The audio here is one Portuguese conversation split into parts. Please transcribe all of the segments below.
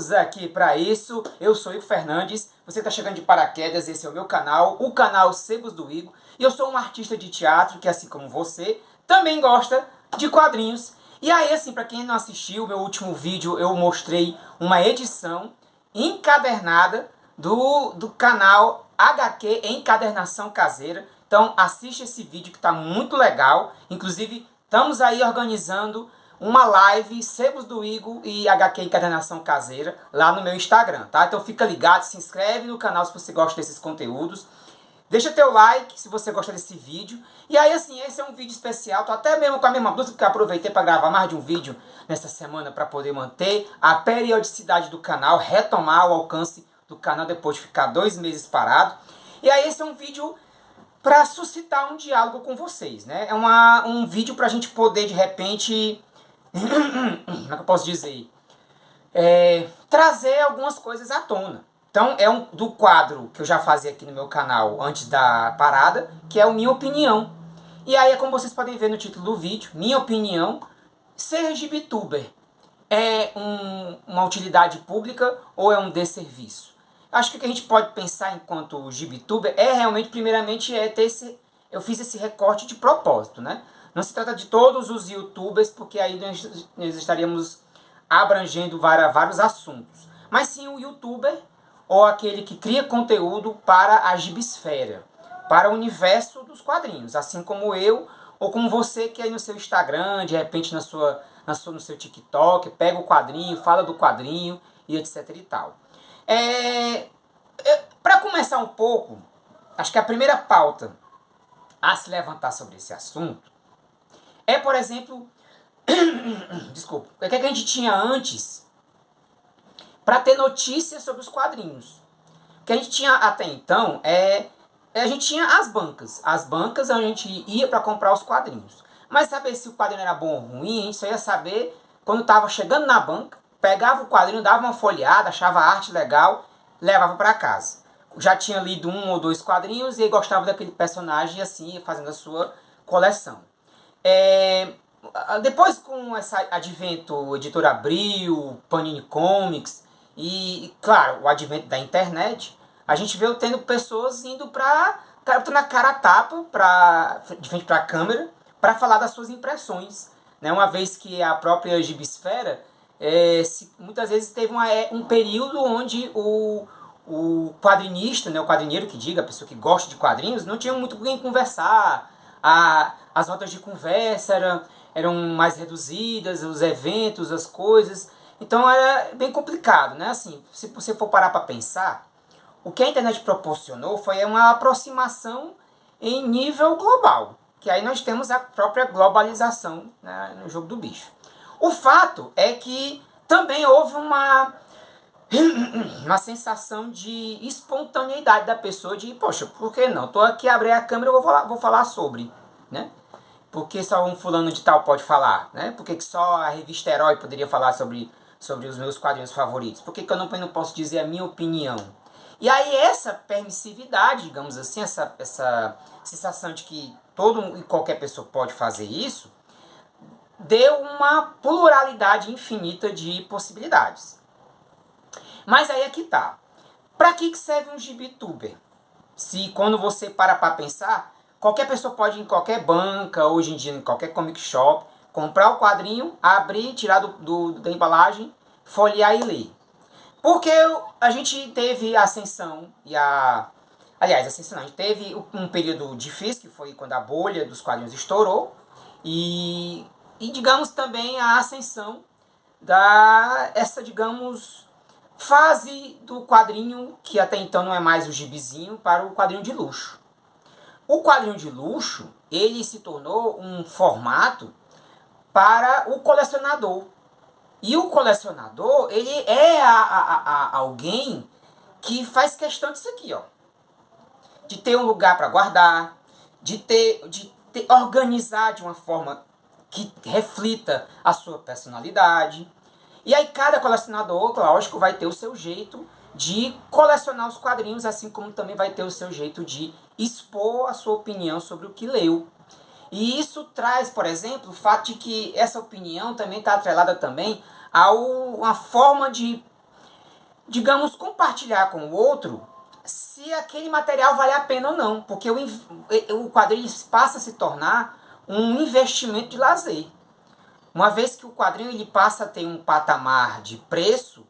Estamos aqui para isso. Eu sou Igor Fernandes. Você está chegando de paraquedas, esse é o meu canal, o canal Sebos do Igor. E eu sou um artista de teatro que, assim como você, também gosta de quadrinhos. E aí, assim, para quem não assistiu o meu último vídeo, eu mostrei uma edição encadernada do canal HQ Encadernação Caseira. Então assiste esse vídeo que está muito legal. Inclusive, estamos aí organizando uma live Sebos do Igor e HQ Encadernação Caseira lá no meu Instagram, tá? Então fica ligado, se inscreve no canal se você gosta desses conteúdos. Deixa teu like se você gosta desse vídeo. E aí, assim, esse é um vídeo especial. Tô até mesmo com a mesma blusa, porque eu aproveitei para gravar mais de um vídeo nessa semana para poder manter a periodicidade do canal, retomar o alcance do canal depois de ficar 2 meses parado. E aí, esse é um vídeo para suscitar um diálogo com vocês, né? É um vídeo para a gente poder, de repente... como é que eu posso dizer? Trazer algumas coisas à tona. Então é do quadro que eu já fazia aqui no meu canal antes da parada, que é o Minha Opinião. E aí é como vocês podem ver no título do vídeo, Minha Opinião, ser gibituber é uma utilidade pública ou é um desserviço? Acho que o que a gente pode pensar enquanto gibituber é realmente, primeiramente, eu fiz esse recorte de propósito, né? Não se trata de todos os youtubers, porque aí nós estaríamos abrangendo vários assuntos. Mas sim o youtuber ou aquele que cria conteúdo para a gibisfera, para o universo dos quadrinhos, assim como eu ou como você que aí no seu Instagram, de repente no seu TikTok, pega o quadrinho, fala do quadrinho e etc e tal. Para começar um pouco, acho que a primeira pauta a se levantar sobre esse assunto é, por exemplo, desculpa, o que a gente tinha antes para ter notícias sobre os quadrinhos. O que a gente tinha até então a gente tinha as bancas. As bancas a gente ia para comprar os quadrinhos. Mas saber se o quadrinho era bom ou ruim, a gente só ia saber quando estava chegando na banca, pegava o quadrinho, dava uma folheada, achava a arte legal, levava para casa. Já tinha lido 1 ou 2 quadrinhos e gostava daquele personagem e assim ia fazendo a sua coleção. Depois, com esse advento Editora Abril, Panini Comics e, claro, o advento da internet, a gente veio tendo pessoas indo na cara a tapa, de frente para a câmera, para falar das suas impressões. Né? Uma vez que a própria gibisfera, muitas vezes teve um período onde o quadrinista, né, o quadrinheiro que diga, a pessoa que gosta de quadrinhos, não tinha muito com quem conversar. As rodas de conversa eram mais reduzidas, os eventos, as coisas. Então era bem complicado, né? Assim, se você for parar para pensar, o que a internet proporcionou foi uma aproximação em nível global. Que aí nós temos a própria globalização, né, no jogo do bicho. O fato é que também houve uma sensação de espontaneidade da pessoa, de, poxa, por que não? Estou aqui, abri a câmera, eu vou falar sobre, né? Por que só um fulano de tal pode falar, né? Por que só a revista Herói poderia falar sobre os meus quadrinhos favoritos? Por que eu não posso dizer a minha opinião? E aí essa permissividade, digamos assim, essa sensação de que todo e qualquer pessoa pode fazer isso, deu uma pluralidade infinita de possibilidades. Mas aí é que tá. Para que serve um gibituber? Se quando você para pensar, qualquer pessoa pode ir em qualquer banca, hoje em dia em qualquer comic shop, comprar o quadrinho, abrir, tirar da embalagem, folhear e ler. Porque a gente teve a ascensão Aliás, a gente teve um período difícil, que foi quando a bolha dos quadrinhos estourou, e digamos também a ascensão digamos, fase do quadrinho, que até então não é mais o gibizinho, para o quadrinho de luxo. O quadrinho de luxo, ele se tornou um formato para o colecionador. E o colecionador, ele é alguém que faz questão disso aqui, ó. De ter um lugar para guardar, de organizar de uma forma que reflita a sua personalidade. E aí cada colecionador, lógico, vai ter o seu jeito de colecionar os quadrinhos, assim como também vai ter o seu jeito de expor a sua opinião sobre o que leu. E isso traz, por exemplo, o fato de que essa opinião também está atrelada também a uma forma de digamos, compartilhar com o outro se aquele material vale a pena ou não, porque o quadrinho passa a se tornar um investimento de lazer. Uma vez que o quadrinho ele passa a ter um patamar de preço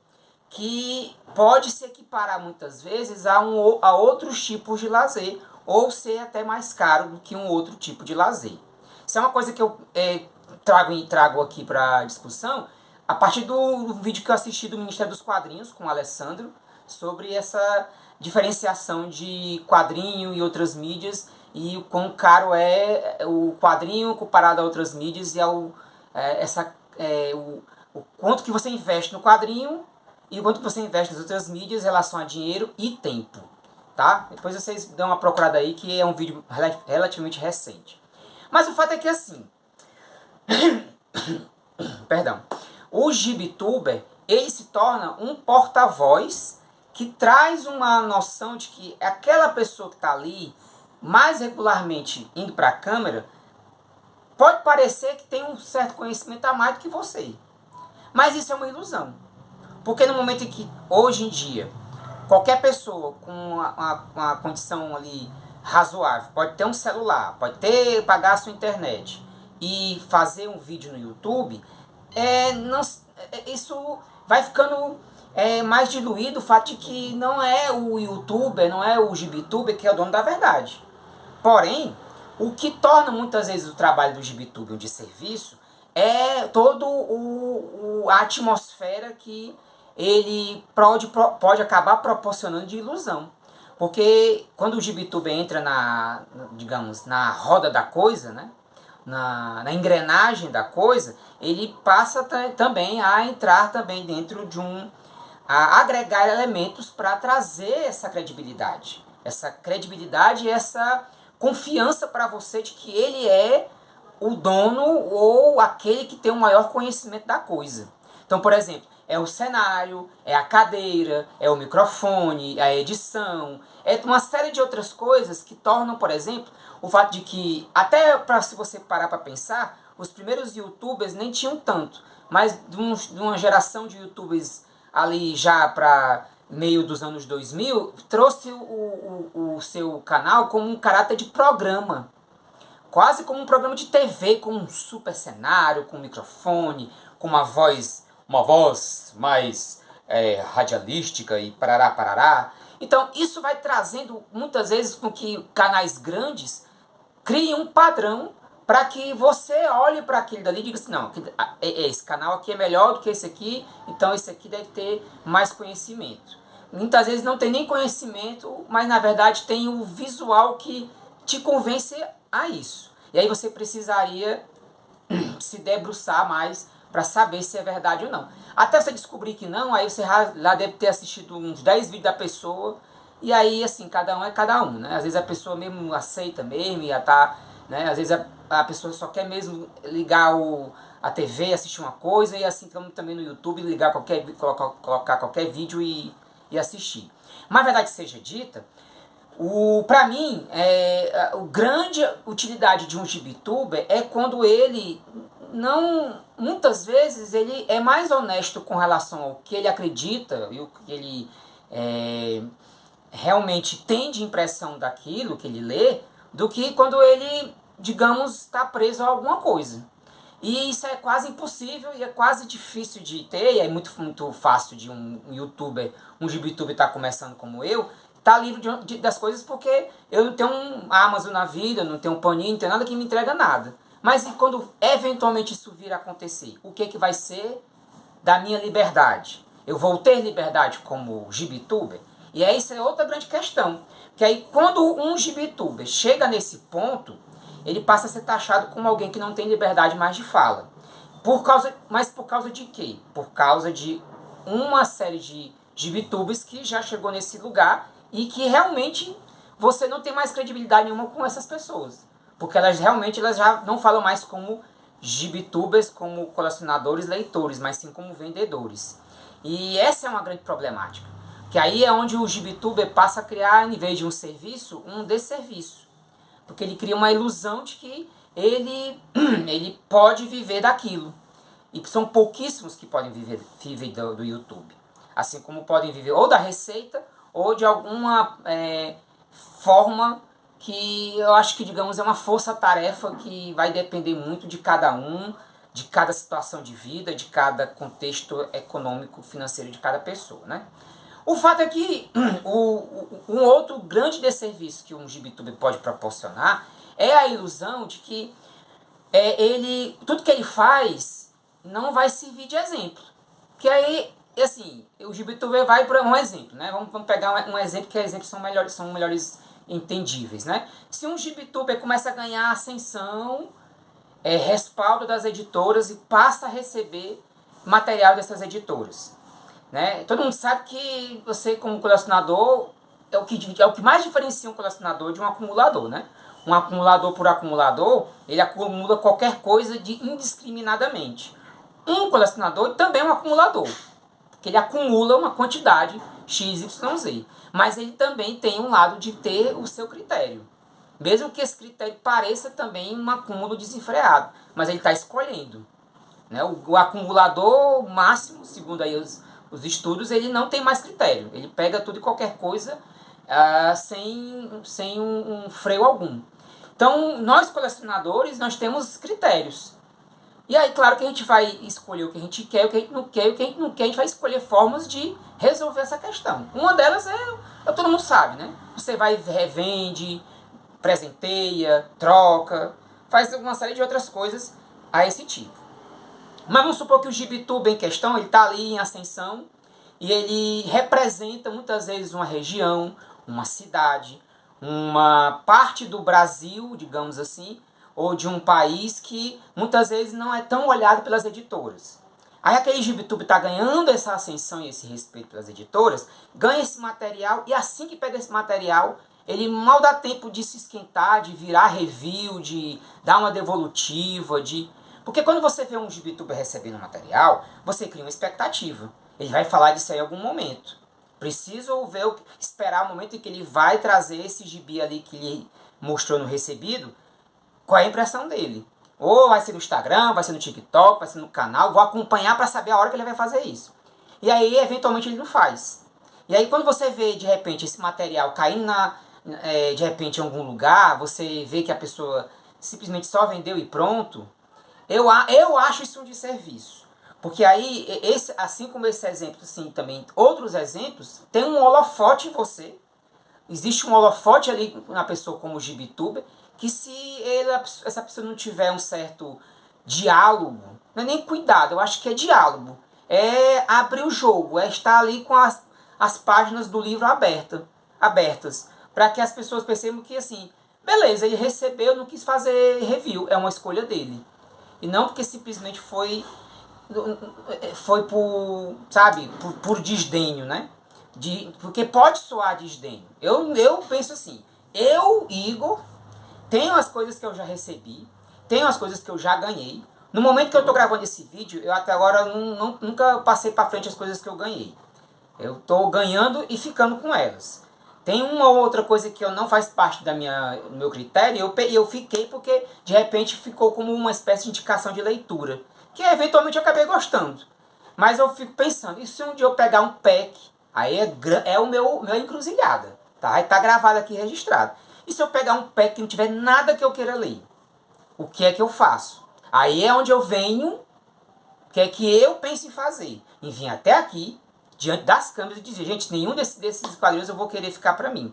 que pode se equiparar muitas vezes a outros tipos de lazer, ou ser até mais caro do que um outro tipo de lazer. Isso é uma coisa que eu trago aqui para discussão a partir do vídeo que eu assisti do Ministério dos Quadrinhos com o Alessandro sobre essa diferenciação de quadrinho e outras mídias e o quão caro é o quadrinho comparado a outras mídias e o quanto que você investe no quadrinho e o quanto que você investe nas outras mídias em relação a dinheiro e tempo. Tá? Depois vocês dão uma procurada aí, que é um vídeo relativamente recente. Mas o fato é que assim, perdão, o Gibituber, ele se torna um porta-voz que traz uma noção de que aquela pessoa que está ali mais regularmente indo para a câmera pode parecer que tem um certo conhecimento a mais do que você. Mas isso é uma ilusão. Porque no momento em que, hoje em dia, qualquer pessoa com uma condição ali razoável pode ter um celular, pode pagar a sua internet e fazer um vídeo no YouTube, isso vai ficando mais diluído o fato de que não é o YouTuber, não é o Gibituber que é o dono da verdade. Porém, o que torna muitas vezes o trabalho do Gibituber de serviço é toda a atmosfera que ele pode acabar proporcionando de ilusão. Porque quando o Gibituber entra digamos, na roda da coisa, né? na engrenagem da coisa, ele passa também a entrar também dentro de a agregar elementos para trazer essa credibilidade. Essa credibilidade e essa confiança para você de que ele é o dono ou aquele que tem o maior conhecimento da coisa. Então, por exemplo, é o cenário, é a cadeira, é o microfone, a edição, é uma série de outras coisas que tornam, por exemplo, o fato de que, até se você parar para pensar, os primeiros youtubers nem tinham tanto, mas de uma geração de youtubers ali já para meio dos anos 2000, trouxe o seu canal como um caráter de programa. Quase como um programa de TV, com um super cenário, com um microfone, com uma voz mais radialística e parará, parará. Então isso vai trazendo muitas vezes com que canais grandes criem um padrão para que você olhe para aquele dali e diga assim, não, esse canal aqui é melhor do que esse aqui, então esse aqui deve ter mais conhecimento. Muitas vezes não tem nem conhecimento, mas na verdade tem o visual que te convence a isso. E aí você precisaria se debruçar mais para saber se é verdade ou não. Até você descobrir que não, aí você lá deve ter assistido uns 10 vídeos da pessoa, e aí assim, cada um é cada um, né? Às vezes a pessoa mesmo aceita mesmo, e né? Às vezes a pessoa só quer mesmo ligar a TV, assistir uma coisa, e assim como também no YouTube, ligar colocar qualquer vídeo e assistir. Mas a verdade seja dita, para mim, a grande utilidade de um Gibituber é quando ele não, muitas vezes ele é mais honesto com relação ao que ele acredita e o que ele realmente tem de impressão daquilo que ele lê, do que quando ele, digamos, está preso a alguma coisa. E isso é quase impossível e é quase difícil de ter, e é muito, muito fácil de um youtuber, um Gibituber estar começando como eu, tá livre das coisas, porque eu não tenho um Amazon na vida, não tenho um Panini, não tenho nada que me entrega nada. Mas e quando eventualmente isso vir a acontecer, o que vai ser da minha liberdade? Eu vou ter liberdade como Gibituber? E aí isso é outra grande questão. Que aí quando um Gibituber chega nesse ponto, ele passa a ser taxado como alguém que não tem liberdade mais de fala. Mas por causa de quê? Por causa de uma série de Gibitubers que já chegou nesse lugar e que realmente você não tem mais credibilidade nenhuma com essas pessoas. Porque elas já não falam mais como Gibitubers, como colecionadores, leitores, mas sim como vendedores. E essa é uma grande problemática. Que aí é onde o Gibituber passa a criar, em vez de um serviço, um desserviço. Porque ele cria uma ilusão de que ele pode viver daquilo. E são pouquíssimos que podem viver do YouTube. Assim como podem viver ou da receita ou de alguma forma que eu acho que, digamos, é uma força-tarefa que vai depender muito de cada um, de cada situação de vida, de cada contexto econômico, financeiro de cada pessoa, né? O fato é que um outro grande desserviço que um GibiTuber pode proporcionar é a ilusão de que tudo que ele faz não vai servir de exemplo. Que aí, assim, o GibiTuber vai para um exemplo, né? Vamos pegar um exemplo que exemplos são melhores entendíveis, né? Se um GibiTuber começa a ganhar ascensão, respaldo das editoras e passa a receber material dessas editoras, né? Todo mundo sabe que você, como colecionador, é o que mais diferencia um colecionador de um acumulador, né? Um acumulador por acumulador, ele acumula qualquer coisa indiscriminadamente. Um colecionador também é um acumulador, porque ele acumula uma quantidade XYZ. Mas ele também tem um lado de ter o seu critério. Mesmo que esse critério pareça também um acúmulo desenfreado, mas ele está escolhendo, né? O acumulador máximo, segundo aí os estudos, ele não tem mais critério. Ele pega tudo e qualquer coisa sem um freio algum. Então, nós colecionadores, nós temos critérios. E aí, claro que a gente vai escolher o que a gente quer, o que a gente não quer, o que a gente não quer, a gente vai escolher formas de resolver essa questão. Uma delas todo mundo sabe, né? Você vai revende, presenteia, troca, faz uma série de outras coisas a esse tipo. Mas vamos supor que o GibiTuber em questão, ele está ali em ascensão e ele representa muitas vezes uma região, uma cidade, uma parte do Brasil, digamos assim, ou de um país que muitas vezes não é tão olhado pelas editoras. Aí aquele GibiTuber está ganhando essa ascensão e esse respeito pelas editoras, ganha esse material e assim que pega esse material, ele mal dá tempo de se esquentar, de virar review, de dar uma devolutiva, porque quando você vê um GibiTuber recebendo material, você cria uma expectativa. Ele vai falar disso aí em algum momento. Preciso esperar o momento em que ele vai trazer esse gibi ali que ele mostrou no recebido, qual é a impressão dele. Ou vai ser no Instagram, vai ser no TikTok, vai ser no canal, vou acompanhar para saber a hora que ele vai fazer isso. E aí, eventualmente, ele não faz. E aí, quando você vê, de repente, esse material caindo de repente, em algum lugar, você vê que a pessoa simplesmente só vendeu e pronto, eu acho isso um desserviço. Porque aí, assim como esse exemplo, assim, também outros exemplos, tem um holofote em você. Existe um holofote ali na pessoa como o GibiTuber, que se essa pessoa não tiver um certo diálogo, não é nem cuidado, eu acho que é diálogo. É abrir o jogo, é estar ali com as páginas do livro abertas, para que as pessoas percebam que, assim, beleza, ele recebeu, não quis fazer review, é uma escolha dele. E não porque simplesmente foi por, sabe, por desdenho, né? Porque pode soar desdenho. Eu penso assim, Igor, tenho as coisas que eu já recebi, tenho as coisas que eu já ganhei. No momento que eu estou gravando esse vídeo, eu até agora nunca passei para frente as coisas que eu ganhei. Eu estou ganhando e ficando com elas. Tem uma ou outra coisa que eu não faz parte do meu critério, eu fiquei porque de repente ficou como uma espécie de indicação de leitura, que eventualmente eu acabei gostando. Mas eu fico pensando, e se um dia eu pegar um pack, aí é o meu encruzilhada, tá? Aí tá gravado aqui, registrado. E se eu pegar um pack que não tiver nada que eu queira ler, o que é que eu faço? Aí é onde eu venho, o que é que eu penso em fazer? Em vir até aqui, diante das câmeras e dizer, gente, nenhum desses quadrinhos eu vou querer ficar pra mim.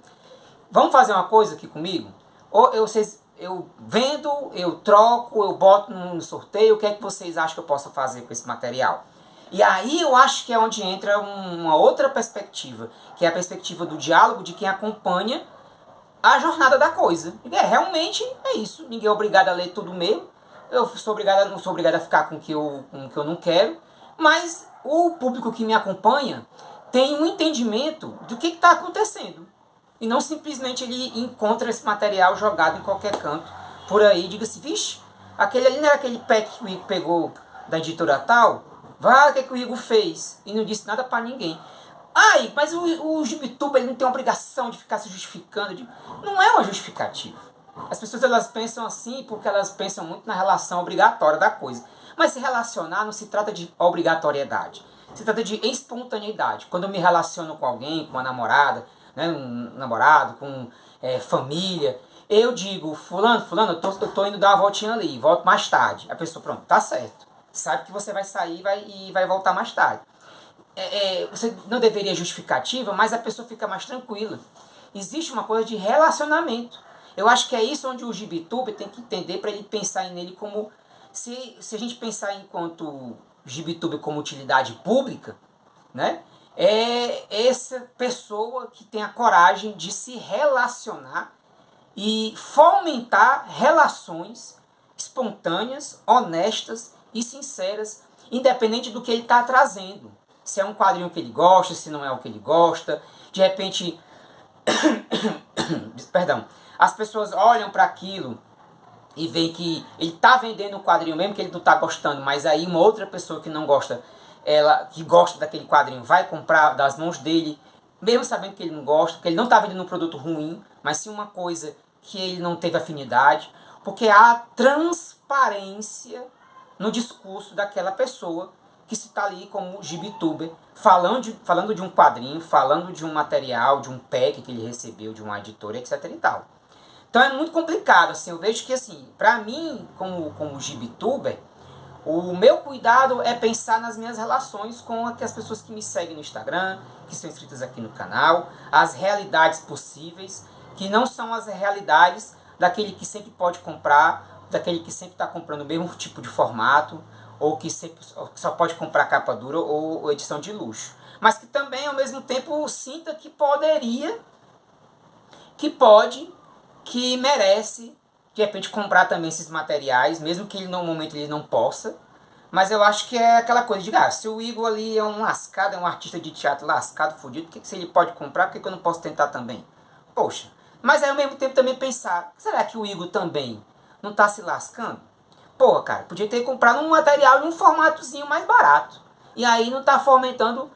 Vamos fazer uma coisa aqui comigo? Ou eu vendo, eu troco, eu boto no sorteio, o que é que vocês acham que eu possa fazer com esse material? E aí eu acho que é onde entra uma outra perspectiva, que é a perspectiva do diálogo de quem acompanha a jornada da coisa. E realmente é isso, ninguém é obrigado a ler tudo mesmo, eu não sou obrigado a ficar com o que eu não quero, mas o público que me acompanha tem um entendimento do que está acontecendo. E não simplesmente ele encontra esse material jogado em qualquer canto por aí e diga assim, vixe, aquele ali não era aquele pack que o Igor pegou da editora tal? Vai, o que o Igor fez? E não disse nada para ninguém. Ai, mas o GibiTuber ele não tem a obrigação de ficar se justificando. Não é uma justificativa. As pessoas elas pensam assim porque elas pensam muito na relação obrigatória da coisa. Mas se relacionar não se trata de obrigatoriedade. Se trata de espontaneidade. Quando eu me relaciono com alguém, com uma namorada, né, um namorado, com família, eu digo, fulano, eu tô indo dar uma voltinha ali, volto mais tarde. A pessoa, pronto, tá certo. Sabe que você vai sair e vai voltar mais tarde. Você não deveria justificativa, mas a pessoa fica mais tranquila. Existe uma coisa de relacionamento. Eu acho que é isso onde o Gibituber tem que entender para ele pensar nele como... Se a gente pensar enquanto Gibituber como utilidade pública, né? É essa pessoa que tem a coragem de se relacionar e fomentar relações espontâneas, honestas e sinceras, independente do que ele está trazendo. Se é um quadrinho que ele gosta, se não é o que ele gosta. De repente, perdão, as pessoas olham para aquilo e veem que ele está vendendo um quadrinho mesmo que ele não está gostando, mas aí uma outra pessoa que não gosta, ela que gosta daquele quadrinho, vai comprar das mãos dele, mesmo sabendo que ele não gosta, que ele não está vendendo um produto ruim, mas sim uma coisa que ele não teve afinidade, porque há transparência no discurso daquela pessoa que se está ali como Gibituber, falando de um quadrinho, falando de um material, de um pack que ele recebeu de uma editora, etc e tal. Então é muito complicado, assim, eu vejo que, assim, pra mim, como Gibituber, o meu cuidado é pensar nas minhas relações com as pessoas que me seguem no Instagram, que são inscritas aqui no canal, as realidades possíveis, que não são as realidades daquele que sempre pode comprar, daquele que sempre está comprando o mesmo tipo de formato, ou que só pode comprar capa dura ou edição de luxo. Mas que também, ao mesmo tempo, sinta que poderia, que pode, que merece, de repente, comprar também esses materiais, mesmo que ele no momento ele não possa. Mas eu acho que é aquela coisa de, se o Igor ali é um lascado, é um artista de teatro lascado, fudido, por que se ele pode comprar, por que eu não posso tentar também? Poxa, mas aí ao mesmo tempo também pensar, será que o Igor também não está se lascando? Pô, cara, podia ter comprado um material de um formatozinho mais barato. E aí não tá fomentando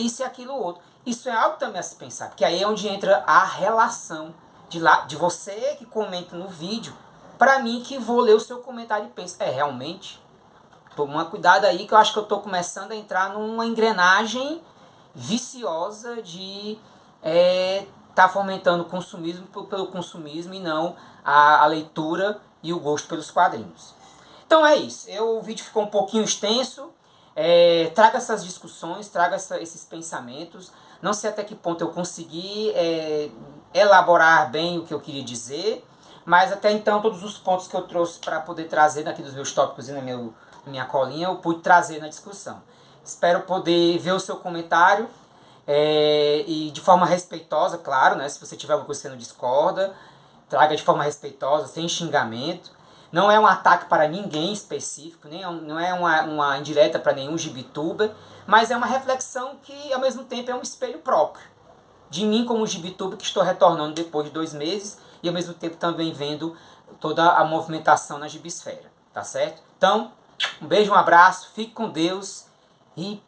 isso e aquilo outro. Isso é algo também a se pensar, porque aí é onde entra a relação de você que comenta no vídeo, para mim que vou ler o seu comentário e penso, realmente, toma cuidado aí que eu acho que eu tô começando a entrar numa engrenagem viciosa de tá fomentando o consumismo pelo consumismo e não a leitura e o gosto pelos quadrinhos. Então é isso. O vídeo ficou um pouquinho extenso. Traga essas discussões, traga esses pensamentos. Não sei até que ponto eu consegui elaborar bem o que eu queria dizer, mas até então todos os pontos que eu trouxe para poder trazer daqui dos meus tópicos e na minha colinha, eu pude trazer na discussão. Espero poder ver o seu comentário e de forma respeitosa, claro, né? Se você tiver alguma coisa que você não discorda, traga de forma respeitosa, sem xingamento. Não é um ataque para ninguém específico, não é uma indireta para nenhum Gibituber, mas é uma reflexão que ao mesmo tempo é um espelho próprio de mim como Gibituber que estou retornando depois de 2 meses e ao mesmo tempo também vendo toda a movimentação na gibisfera, tá certo? Então, um beijo, um abraço, fique com Deus e...